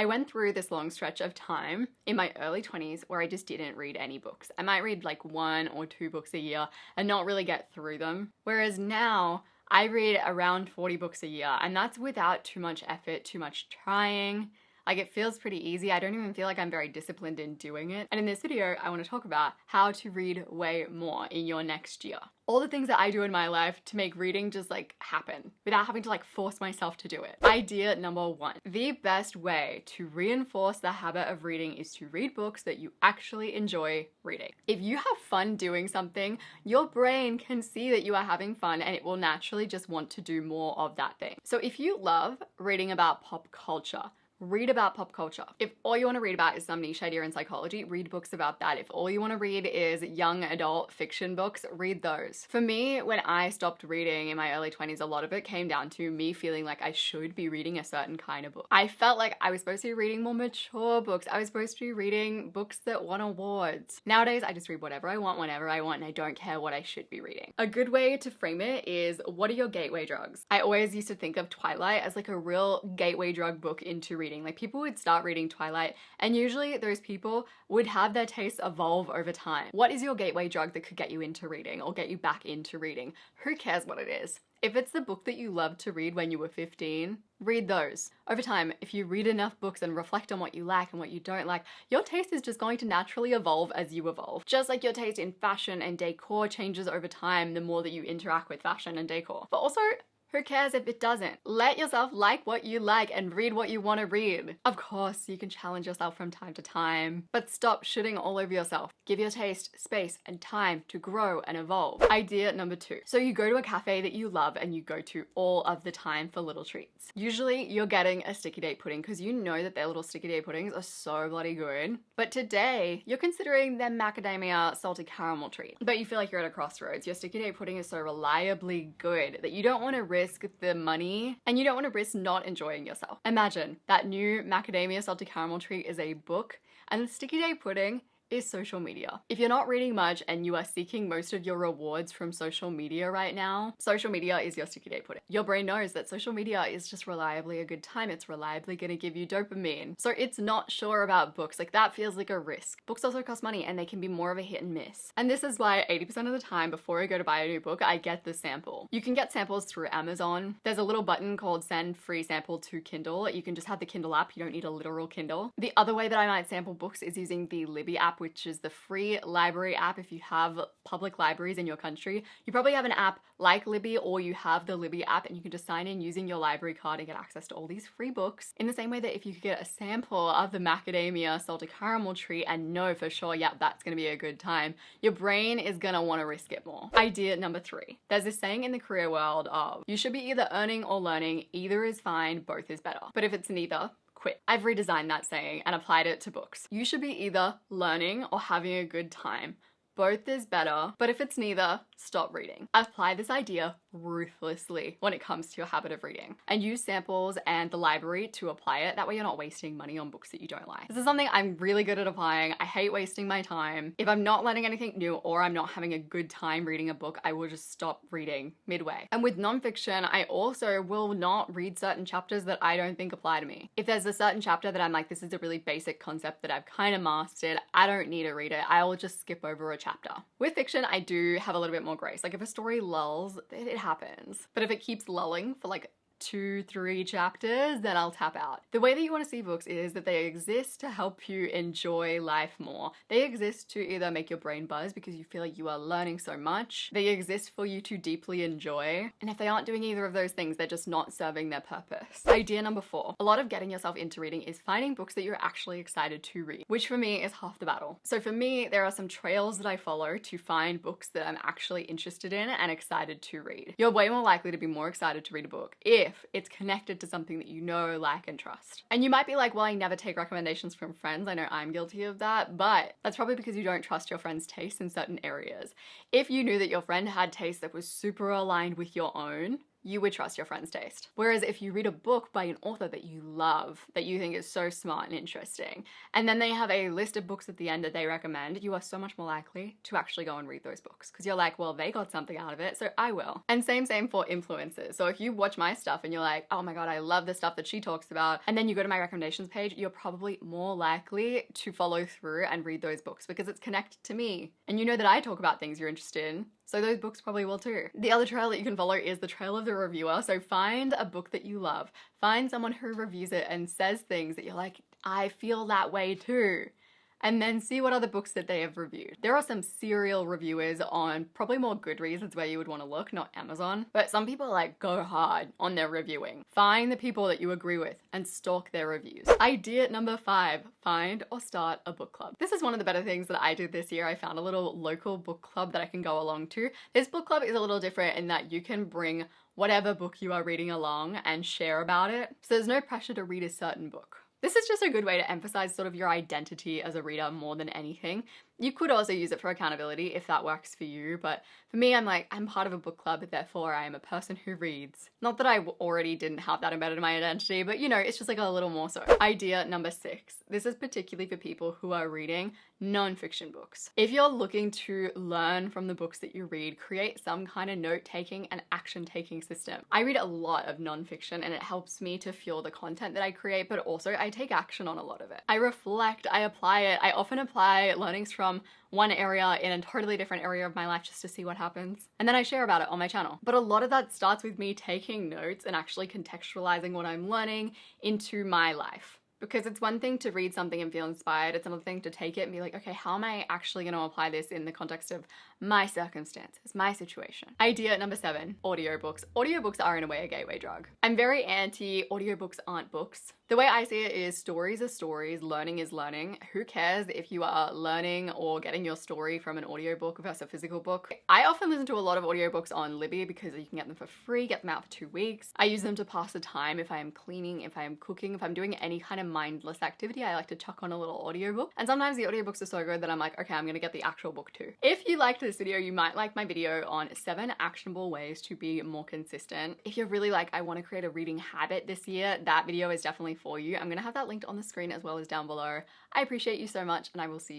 I went through this long stretch of time in my early 20s where I just didn't read any books. I might read like 1 or 2 books a year and not really get through them. Whereas now, I read around 40 books a year, and that's without too much effort, too much trying. Like, it feels pretty easy. I don't even feel like I'm very disciplined in doing it. And in this video, I want to talk about how to read way more in your next year. All the things that I do in my life to make reading just like happen without having to like force myself to do it. Idea number 1. The best way to reinforce the habit of reading is to read books that you actually enjoy reading. If you have fun doing something, your brain can see that you are having fun and it will naturally just want to do more of that thing. So if you love reading about pop culture, read about pop culture. If all you want to read about is some niche idea in psychology, read books about that. If all you want to read is young adult fiction books, read those. For me, when I stopped reading in my early 20s, a lot of it came down to me feeling like I should be reading a certain kind of book. I felt like I was supposed to be reading more mature books. I was supposed to be reading books that won awards. Nowadays, I just read whatever I want, whenever I want, and I don't care what I should be reading. A good way to frame it is, what are your gateway drugs? I always used to think of Twilight as like a real gateway drug book into reading. Like, people would start reading Twilight and usually those people would have their tastes evolve over time. What is your gateway drug that could get you into reading or get you back into reading? Who cares what it is? If it's the book that you loved to read when you were 15, read those. Over time, if you read enough books and reflect on what you like and what you don't like, your taste is just going to naturally evolve as you evolve. Just like your taste in fashion and decor changes over time the more that you interact with fashion and decor. But also, who cares if it doesn't? Let yourself like what you like and read what you want to read. Of course, you can challenge yourself from time to time, but stop shitting all over yourself. Give your taste space and time to grow and evolve. Idea number 2. So you go to a cafe that you love and you go to all of the time for little treats. Usually you're getting a sticky date pudding because you know that their little sticky date puddings are so bloody good. But today you're considering their macadamia salted caramel treat. But you feel like you're at a crossroads. Your sticky date pudding is so reliably good that you don't want to risk the money and you don't want to risk not enjoying yourself. Imagine that new macadamia salted caramel treat is a book and the sticky date pudding is social media. If you're not reading much and you are seeking most of your rewards from social media right now, social media is your sticky date pudding. Your brain knows that social media is just reliably a good time. It's reliably going to give you dopamine. So it's not sure about books. Like, that feels like a risk. Books also cost money and they can be more of a hit and miss. And this is why 80% of the time before I go to buy a new book, I get the sample. You can get samples through Amazon. There's a little button called send free sample to Kindle. You can just have the Kindle app. You don't need a literal Kindle. The other way that I might sample books is using the Libby app, which is the free library app. If you have public libraries in your country, you probably have an app like Libby, or you have the Libby app and you can just sign in using your library card and get access to all these free books. In the same way that if you could get a sample of the macadamia salted caramel treat and know for sure, yeah, that's gonna be a good time, your brain is gonna wanna risk it more. Idea number 3. There's this saying in the career world of, you should be either earning or learning, either is fine, both is better. But if it's neither, quit. I've redesigned that saying and applied it to books. You should be either learning or having a good time. Both is better, but if it's neither, stop reading. Apply this idea ruthlessly when it comes to your habit of reading and use samples and the library to apply it. That way you're not wasting money on books that you don't like. This is something I'm really good at applying. I hate wasting my time. If I'm not learning anything new or I'm not having a good time reading a book, I will just stop reading midway. And with nonfiction, I also will not read certain chapters that I don't think apply to me. If there's a certain chapter that I'm like, this is a really basic concept that I've kind of mastered, I don't need to read it. I will just skip over a chapter. With fiction, I do have a little bit more grace. Like, if a story lulls, it happens. But if it keeps lulling for like 2-3 chapters, then I'll tap out. The way that you want to see books is that they exist to help you enjoy life more. They exist to either make your brain buzz because you feel like you are learning so much. They exist for you to deeply enjoy. And if they aren't doing either of those things, they're just not serving their purpose. Idea number 4. A lot of getting yourself into reading is finding books that you're actually excited to read, which for me is half the battle. So for me, there are some trails that I follow to find books that I'm actually interested in and excited to read. You're way more likely to be more excited to read a book if it's connected to something that you know, like, and trust. And you might be like, well, I never take recommendations from friends. I know I'm guilty of that, but that's probably because you don't trust your friend's taste in certain areas. If you knew that your friend had taste that was super aligned with your own, you would trust your friend's taste. Whereas if you read a book by an author that you love, that you think is so smart and interesting, and then they have a list of books at the end that they recommend, you are so much more likely to actually go and read those books. Because you're like, well, they got something out of it, so I will. And same for influencers. So if you watch my stuff and you're like, oh my god, I love the stuff that she talks about, and then you go to my recommendations page, you're probably more likely to follow through and read those books because it's connected to me. And you know that I talk about things you're interested in, so those books probably will too. The other trail that you can follow is the trail of the reviewer. So find a book that you love. Find someone who reviews it and says things that you're like, I feel that way too. And then see what other books that they have reviewed. There are some serial reviewers on probably more Goodreads, is where you would want to look, not Amazon. But some people like go hard on their reviewing. Find the people that you agree with and stalk their reviews. Idea number 5, find or start a book club. This is one of the better things that I did this year. I found a little local book club that I can go along to. This book club is a little different in that you can bring whatever book you are reading along and share about it. So there's no pressure to read a certain book. This is just a good way to emphasize sort of your identity as a reader more than anything. You could also use it for accountability if that works for you, but for me, I'm like, I'm part of a book club, therefore I am a person who reads. Not that I already didn't have that embedded in my identity, but you know, it's just like a little more so. Idea number 6. This is particularly for people who are reading non-fiction books. If you're looking to learn from the books that you read, create some kind of note-taking and action-taking system. I read a lot of non-fiction and it helps me to fuel the content that I create, but also I take action on a lot of it. I reflect, I apply it. I often apply learnings from one area in a totally different area of my life just to see what happens. And then I share about it on my channel. But a lot of that starts with me taking notes and actually contextualizing what I'm learning into my life. Because it's one thing to read something and feel inspired, it's another thing to take it and be like, okay, how am I actually going to apply this in the context of my circumstances, my situation? Idea number 7, audiobooks. Audiobooks are in a way a gateway drug. I'm very anti audiobooks aren't books. The way I see it is stories are stories, learning is learning. Who cares if you are learning or getting your story from an audiobook versus a physical book? I often listen to a lot of audiobooks on Libby because you can get them for free, get them out for 2 weeks. I use them to pass the time if I am cleaning, if I am cooking, if I'm doing any kind of mindless activity, I like to chuck on a little audiobook. And sometimes the audiobooks are so good that I'm like, okay, I'm gonna get the actual book too. If you liked this video, you might like my video on 7 actionable ways to be more consistent. If you're really like, I want to create a reading habit this year, that video is definitely for you. I'm gonna have that linked on the screen as well as down below. I appreciate you so much and I will see you